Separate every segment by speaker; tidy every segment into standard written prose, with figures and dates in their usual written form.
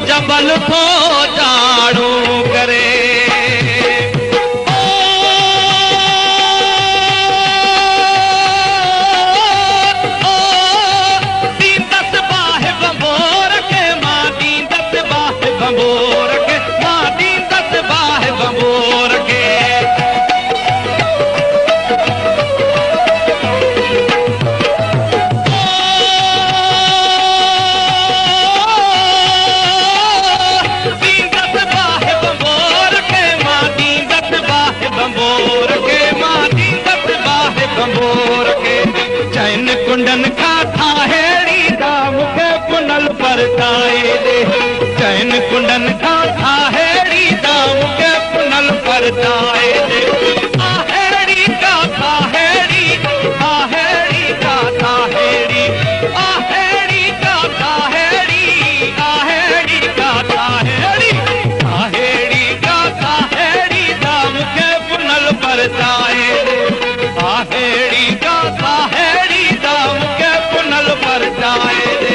Speaker 1: जबल थो जाड़ू करे कुंडन का थाहेड़ी दा मुखे पुनल परताए दे चैन कुंडन का थाहेड़ी दा मुखे पुनल परताए दे आहेड़ी का थाहेड़ी आहेड़ी का थाहेड़ी आहेड़ी का थाहेड़ी आहेड़ी का थाहेड़ी आहेड़ी का थाहेड़ी दा मुखे पुनल परताए दे आहेड़ी का थाहेड़ी दा मुखे पुनल परताए दे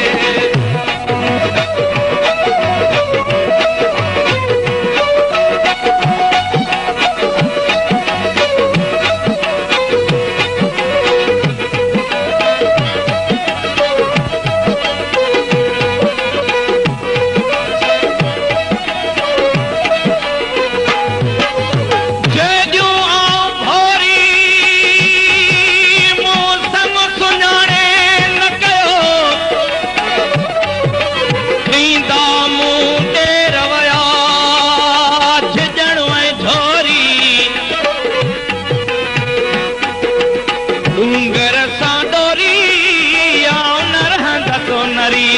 Speaker 1: डूंगर सांदोरी आओ नरहंद तो नरी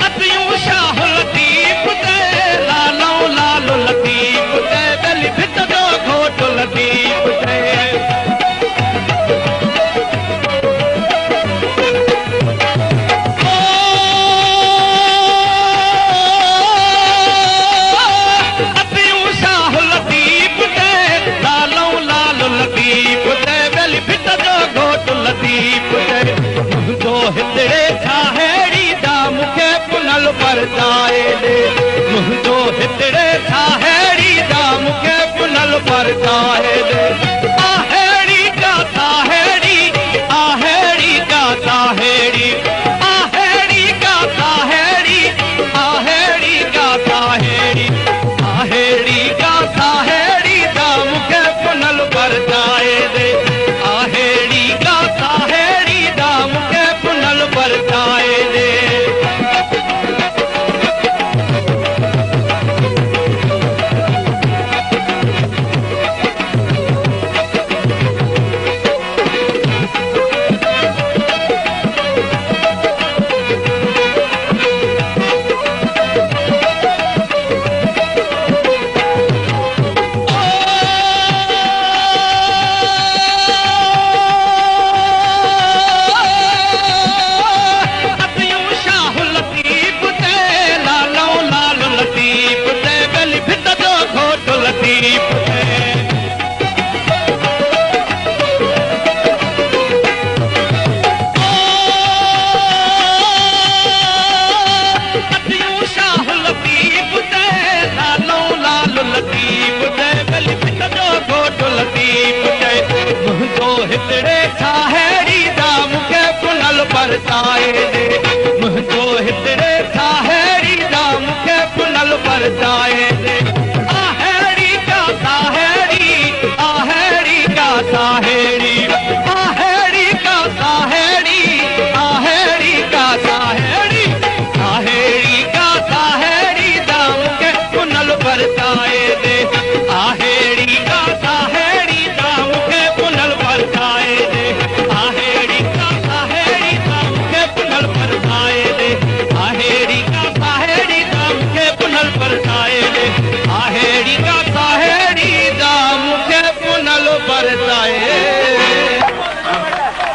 Speaker 1: अतियूं शाह लतीफ ते लालो लालो लतीफ ते गली भित जो घोट लतीफ ते हितड़े थाहेड़ी दा मुखे पुनल परताए दे मुंहिंजो हितड़े थाहेड़ी दा मुखे पुनल परताए दे आहेड़ी का थाहेड़ी आहेड़ी का थाहेड़ी आहेड़ी का थाहेड़ी आहेड़ी का थाहेड़ी आहेड़ी का थाहेड़ी दा मुखे पुनल परताए दे आहेड़ी का थाहेड़ी दा मुखे पुनल परताए दे हितड़े थाहेड़ी दा मुखे पुनल परताए दे मुंहिंजो हितड़े थाहेड़ी दा मुखे पुनल परताए दे आहेड़ी का थाहेड़ी आहेड़ी का थाहेड़ी आहेड़ी का थाहेड़ी आहेड़ी का थाहेड़ी आहेड़ी का थाहेड़ी दा मुखे पुनल परताए दे आहेड़ी का थाहेड़ी दा मुखे पुनल परताए दे आहेड़ी का थाहेड़ी दा मुखे पुनल परताए दे आहेड़ी का थाहेड़ी दा मुखे पुनल परताए